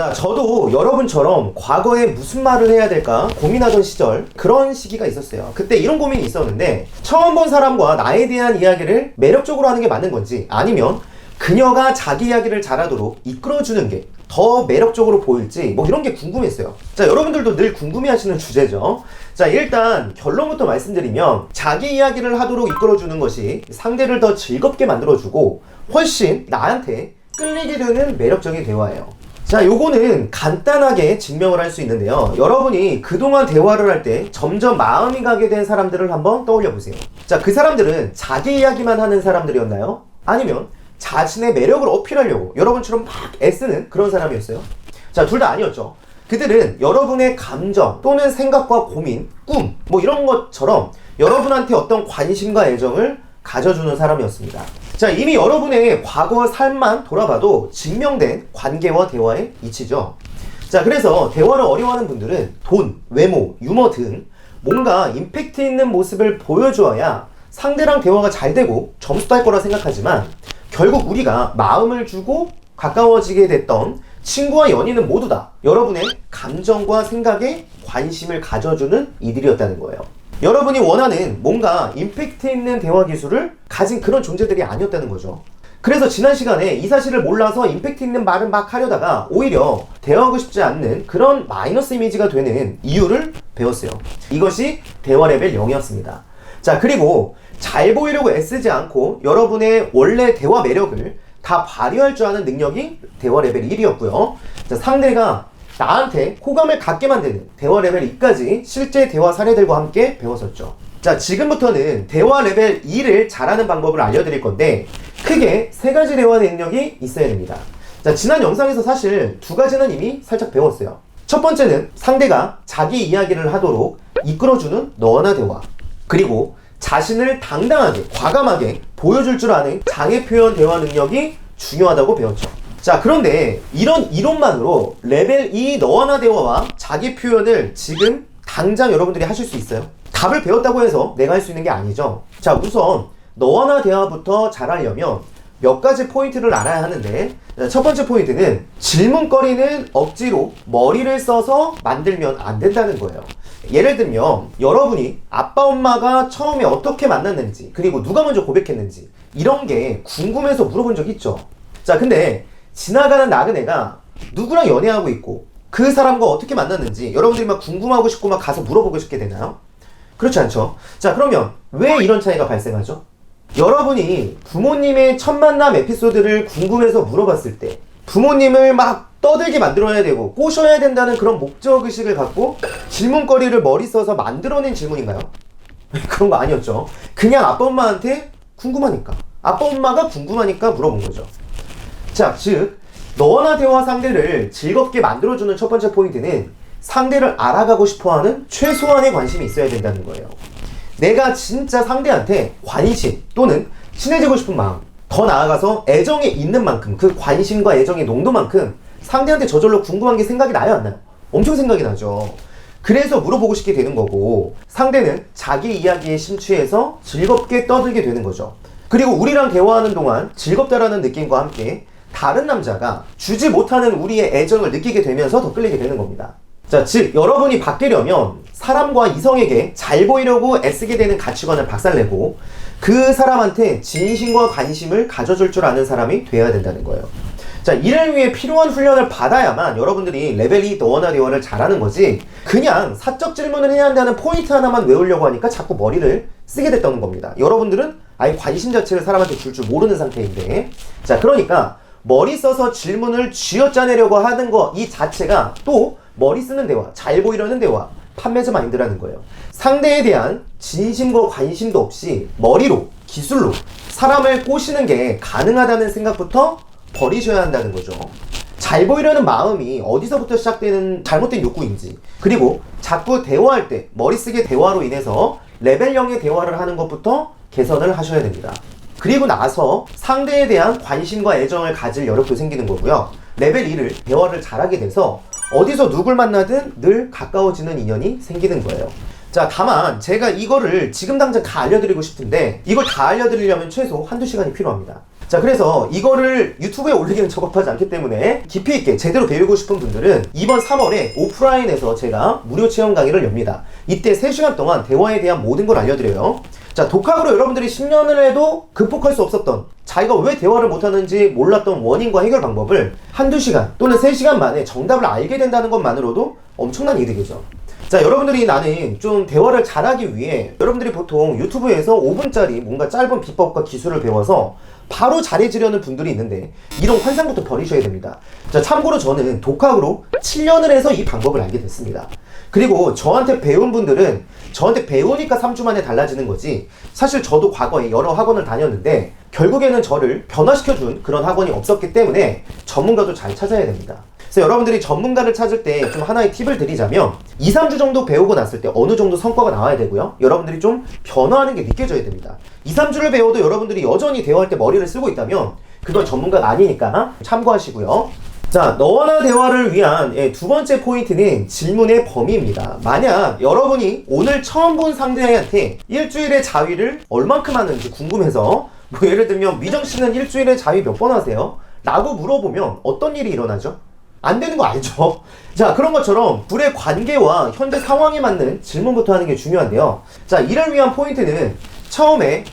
자, 저도 여러분처럼 과거에 무슨 말을 해야 될까 고민하던 시절, 그런 시기가 있었어요. 그때 이런 고민이 있었는데, 처음 본 사람과 나에 대한 이야기를 매력적으로 하는 게 맞는 건지, 아니면 그녀가 자기 이야기를 잘하도록 이끌어주는 게 더 매력적으로 보일지, 뭐 이런 게 궁금했어요. 자, 여러분들도 늘 궁금해하시는 주제죠. 자, 일단 결론부터 말씀드리면, 자기 이야기를 하도록 이끌어주는 것이 상대를 더 즐겁게 만들어주고 훨씬 나한테 끌리게 되는 매력적인 대화예요. 자, 요거는 간단하게 증명을 할 수 있는데요. 여러분이 그동안 대화를 할 때 점점 마음이 가게 된 사람들을 한번 떠올려 보세요. 자, 그 사람들은 자기 이야기만 하는 사람들이었나요? 아니면 자신의 매력을 어필하려고 여러분처럼 막 애쓰는 그런 사람이었어요? 자, 둘 다 아니었죠. 그들은 여러분의 감정 또는 생각과 고민, 꿈, 뭐 이런 것처럼 여러분한테 어떤 관심과 애정을 가져주는 사람이었습니다. 자, 이미 여러분의 과거 삶만 돌아봐도 증명된 관계와 대화의 이치죠. 자, 그래서 대화를 어려워하는 분들은 돈, 외모, 유머 등 뭔가 임팩트 있는 모습을 보여주어야 상대랑 대화가 잘 되고 점수 딸 거라 생각하지만, 결국 우리가 마음을 주고 가까워지게 됐던 친구와 연인은 모두 다 여러분의 감정과 생각에 관심을 가져주는 이들이었다는 거예요. 여러분이 원하는 뭔가 임팩트 있는 대화 기술을 가진 그런 존재들이 아니었다는 거죠. 그래서 지난 시간에 이 사실을 몰라서 임팩트 있는 말을 막 하려다가 오히려 대화하고 싶지 않는 그런 마이너스 이미지가 되는 이유를 배웠어요. 이것이 대화 레벨 0이었습니다. 자, 그리고 잘 보이려고 애쓰지 않고 여러분의 원래 대화 매력을 다 발휘할 줄 아는 능력이 대화 레벨 1이었고요. 자, 상대가 나한테 호감을 갖게 만드는 대화 레벨 2까지 실제 대화 사례들과 함께 배웠었죠. 자, 지금부터는 대화 레벨 2를 잘하는 방법을 알려드릴 건데, 크게 3가지 대화 능력이 있어야 됩니다. 자, 지난 영상에서 사실 2가지는 이미 살짝 배웠어요. 첫 번째는 상대가 자기 이야기를 하도록 이끌어주는 너나 대화, 그리고 자신을 당당하게, 과감하게 보여줄 줄 아는 장애 표현 대화 능력이 중요하다고 배웠죠. 자, 그런데 이런 이론만으로 레벨 2 너나 대화와 자기 표현을 지금 당장 여러분들이 하실 수 있어요? 답을 배웠다고 해서 내가 할 수 있는 게 아니죠. 자, 우선 너나 대화부터 잘하려면 몇 가지 포인트를 알아야 하는데, 첫 번째 포인트는 질문거리는 억지로 머리를 써서 만들면 안 된다는 거예요. 예를 들면 여러분이 아빠 엄마가 처음에 어떻게 만났는지, 그리고 누가 먼저 고백했는지, 이런 게 궁금해서 물어본 적 있죠. 자, 근데 지나가는 나그네가 누구랑 연애하고 있고 그 사람과 어떻게 만났는지 여러분들이 막 궁금하고 싶고 막 가서 물어보고 싶게 되나요? 그렇지 않죠. 자, 그러면 왜 이런 차이가 발생하죠? 여러분이 부모님의 첫 만남 에피소드를 궁금해서 물어봤을 때 부모님을 막 떠들게 만들어야 되고 꼬셔야 된다는 그런 목적의식을 갖고 질문거리를 머리 써서 만들어낸 질문인가요? 그런 거 아니었죠. 그냥 아빠 엄마한테 궁금하니까, 아빠 엄마가 궁금하니까 물어본 거죠. 자, 즉 너나 대화 상대를 즐겁게 만들어주는 첫 번째 포인트는 상대를 알아가고 싶어하는 최소한의 관심이 있어야 된다는 거예요. 내가 진짜 상대한테 관심 또는 친해지고 싶은 마음, 더 나아가서 애정이 있는 만큼, 그 관심과 애정의 농도만큼 상대한테 저절로 궁금한 게 생각이 나요, 안 나요? 엄청 생각이 나죠. 그래서 물어보고 싶게 되는 거고, 상대는 자기 이야기에 심취해서 즐겁게 떠들게 되는 거죠. 그리고 우리랑 대화하는 동안 즐겁다라는 느낌과 함께 다른 남자가 주지 못하는 우리의 애정을 느끼게 되면서 더 끌리게 되는 겁니다. 자, 즉 여러분이 바뀌려면 사람과 이성에게 잘 보이려고 애쓰게 되는 가치관을 박살내고 그 사람한테 진심과 관심을 가져줄 줄 아는 사람이 돼야 된다는 거예요. 자, 이를 위해 필요한 훈련을 받아야만 여러분들이 레벨 2 너나 대화를 잘하는 거지, 그냥 사적 질문을 해야 한다는 포인트 하나만 외우려고 하니까 자꾸 머리를 쓰게 됐다는 겁니다. 여러분들은 아예 관심 자체를 사람한테 줄 줄 모르는 상태인데, 자, 그러니까 머리 써서 질문을 쥐어짜내려고 하는 거 이 자체가 또 머리 쓰는 대화, 잘 보이려는 대화, 판매자 마인드라는 거예요. 상대에 대한 진심과 관심도 없이 머리로, 기술로 사람을 꼬시는 게 가능하다는 생각부터 버리셔야 한다는 거죠. 잘 보이려는 마음이 어디서부터 시작되는 잘못된 욕구인지, 그리고 자꾸 대화할 때 머리쓰기 대화로 인해서 레벨 0의 대화를 하는 것부터 개선을 하셔야 됩니다. 그리고 나서 상대에 대한 관심과 애정을 가질 여력도 생기는 거고요. 레벨 2를 대화를 잘하게 돼서 어디서 누굴 만나든 늘 가까워지는 인연이 생기는 거예요. 자, 다만 제가 이거를 지금 당장 다 알려드리고 싶은데 이걸 다 알려드리려면 최소 한두 시간이 필요합니다. 자, 그래서 이거를 유튜브에 올리기는 적합하지 않기 때문에 깊이 있게 제대로 배우고 싶은 분들은 이번 3월에 오프라인에서 제가 무료 체험 강의를 엽니다. 이때 3시간 동안 대화에 대한 모든 걸 알려드려요. 자, 독학으로 여러분들이 10년을 해도 극복할 수 없었던, 자기가 왜 대화를 못하는지 몰랐던 원인과 해결 방법을 한두 시간 또는 3시간 만에 정답을 알게 된다는 것만으로도 엄청난 이득이죠. 자, 여러분들이 나는 좀 대화를 잘하기 위해 여러분들이 보통 유튜브에서 5분짜리 뭔가 짧은 비법과 기술을 배워서 바로 잘해지려는 분들이 있는데 이런 환상부터 버리셔야 됩니다. 자, 참고로 저는 독학으로 7년을 해서 이 방법을 알게 됐습니다. 그리고 저한테 배운 분들은 저한테 배우니까 3주 만에 달라지는 거지, 사실 저도 과거에 여러 학원을 다녔는데 결국에는 저를 변화시켜준 그런 학원이 없었기 때문에 전문가도 잘 찾아야 됩니다. 그래서 여러분들이 전문가를 찾을 때 좀 하나의 팁을 드리자면 2, 3주 정도 배우고 났을 때 어느 정도 성과가 나와야 되고요. 여러분들이 좀 변화하는 게 느껴져야 됩니다. 2, 3주를 배워도 여러분들이 여전히 대화할 때 머리를 쓰고 있다면 그건 전문가가 아니니까 참고하시고요. 자, 너와 나 대화를 위한 두 번째 포인트는 질문의 범위입니다. 만약 여러분이 오늘 처음 본 상대한테 일주일에 자위를 얼만큼 하는지 궁금해서 뭐 예를 들면 미정씨는 일주일에 자위 몇 번 하세요? 라고 물어보면 어떤 일이 일어나죠? 안 되는 거 알죠? 자, 그런 것처럼 둘의 관계와 현재 상황에 맞는 질문부터 하는 게 중요한데요. 자, 이를 위한 포인트는 처음에